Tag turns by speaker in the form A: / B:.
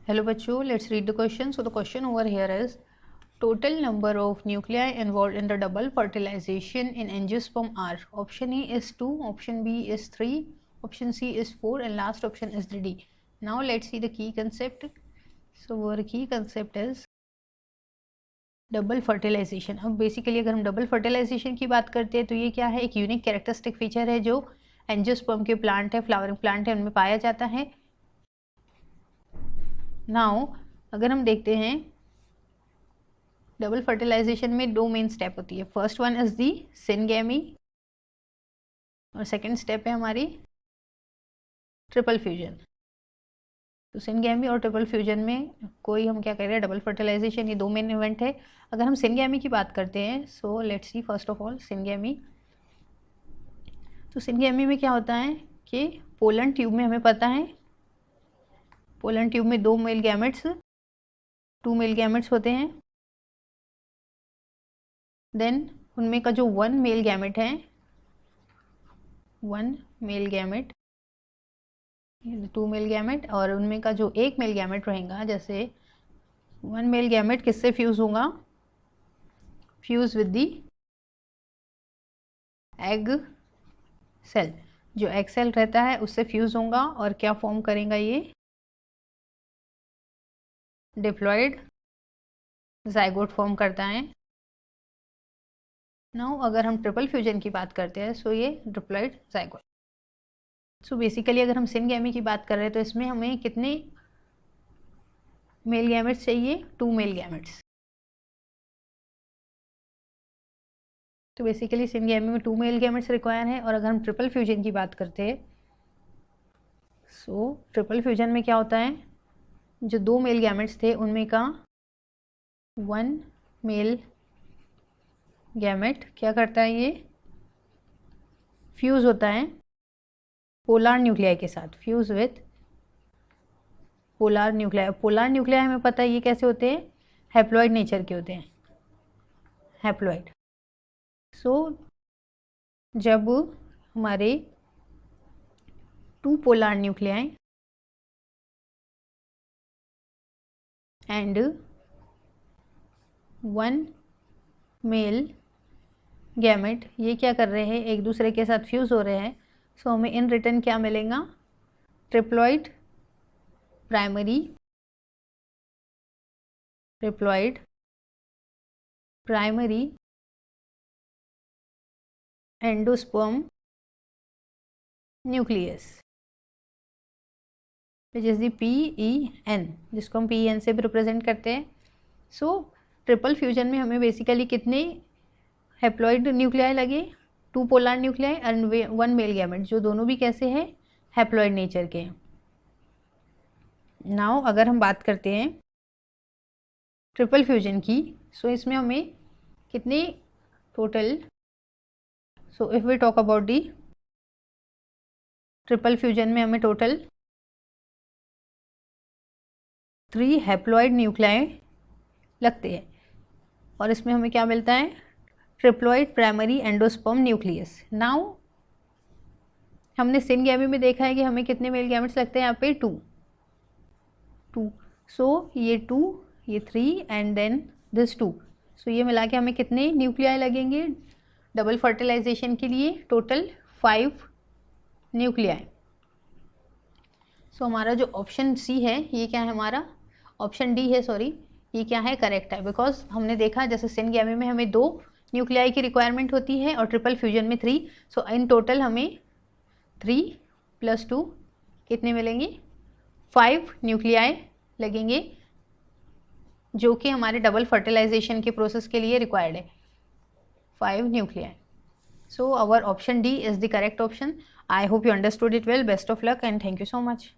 A: Hello bachcho, let's read the question. So the question over here is total number of nuclei involved in the double fertilization in angiosperm are. Option A is 2, option B is 3, option C is 4 and last option is the D. Now let's see the key concept. So our key concept is double fertilization. अब basically अगर हम double fertilisation की बात करते हैं तो ये क्या है, एक यूनिक कैरेक्टरिस्टिक फीचर है जो एंजियोस्पर्म के प्लांट है, फ्लावरिंग प्लांट है, उनमें पाया जाता है. नाउ अगर हम देखते हैं डबल फर्टिलाइजेशन में दो मेन स्टेप होती है. First one is the syngamy और सेकेंड स्टेप है हमारी ट्रिपल फ्यूजन. तो सिनगैमी और ट्रिपल फ्यूजन में कोई हम क्या कह रहे हैं, डबल फर्टिलाइजेशन. ये दो मेन इवेंट है. अगर हम सिनगैमी की बात करते हैं so let's see first of all syngamy. तो सिनगैमी में क्या होता है कि पोलन ट्यूब में हमें पता है पोलन ट्यूब में 2 मेल गैमेट्स होते हैं. देन उनमें का जो 1 मेल गैमेट है, 1 मेल गैमेट, 2 मेल गैमेट और उनमें का जो 1 मेल गैमेट रहेगा, जैसे 1 मेल गैमेट किससे फ्यूज होगा, fuse with the egg cell. जो एग सेल रहता है उससे फ्यूज होगा और क्या फॉर्म करेगा, ये डिप्लॉयड जाइगोट फॉर्म करता है. नाउ अगर हम ट्रिपल फ्यूजन की बात करते हैं सो ये डिप्लॉयड जाइगोट. सो बेसिकली अगर हम सिनगैमी की बात कर रहे हैं तो इसमें हमें कितने मेल गैमेट्स चाहिए, 2 मेल गैमेट्स. तो बेसिकली सिनगैमी में 2 मेल गैमेट्स रिक्वायर है. और अगर हम ट्रिपल फ्यूजन की बात करते हैं सो ट्रिपल फ्यूजन में क्या होता है, जो 2 मेल गैमेट्स थे उनमें का 1 मेल गैमेट क्या करता है, ये फ्यूज होता है पोलर न्यूक्लियाई के साथ, fuse with polar nuclei. Polar nuclei हमें पता है ये कैसे होते हैं, हैप्लॉइड नेचर के होते हैं, हैप्लॉइड. सो जब हमारे 2 polar nuclei and 1 male gamete ये क्या कर रहे हैं, एक दूसरे के साथ फ्यूज हो रहे हैं. सो हमें इन रिटर्न क्या मिलेगा, triploid primary endosperm nucleus which is the PEN, जिसको हम PEN से भी रिप्रेजेंट करते हैं. सो ट्रिपल फ्यूजन में हमें बेसिकली कितने हैप्लॉइड न्यूक्लियाई लगे, 2 polar nuclei and 1 male gamete, जो दोनों भी कैसे हैं, हैप्लॉइड नेचर के. नाउ अगर हम बात करते हैं ट्रिपल फ्यूजन की सो इसमें हमें कितने total, so if we talk about the triple fusion में हमें टोटल 3 हैप्लॉइड न्यूक्लियाई लगते हैं. और इसमें हमें क्या मिलता है, triploid primary endosperm nucleus. Now हमने सिनगैमी में देखा है कि हमें कितने मेल गैमेट्स लगते हैं, यहाँ पे 2. सो ये 2, ये 3 एंड देन दिस 2. सो ये मिला के हमें कितने न्यूक्लियाई लगेंगे डबल फर्टिलाइजेशन के लिए, टोटल 5 न्यूक्लियाई. सो हमारा जो ऑप्शन सी है ये क्या है, हमारा ऑप्शन डी है, सॉरी ये क्या है, करेक्ट है. बिकॉज हमने देखा जैसे सिनगैमी में हमें 2 न्यूक्लियाई की रिक्वायरमेंट होती है और ट्रिपल फ्यूजन में 3. सो इन टोटल हमें 3 + 2 कितने मिलेंगे, 5 न्यूक्लियाई लगेंगे जो कि हमारे डबल फर्टिलाइजेशन के प्रोसेस के लिए रिक्वायर्ड है, 5 nuclei. So our option D is the correct option. I hope you understood it well. Best of luck and thank you so much.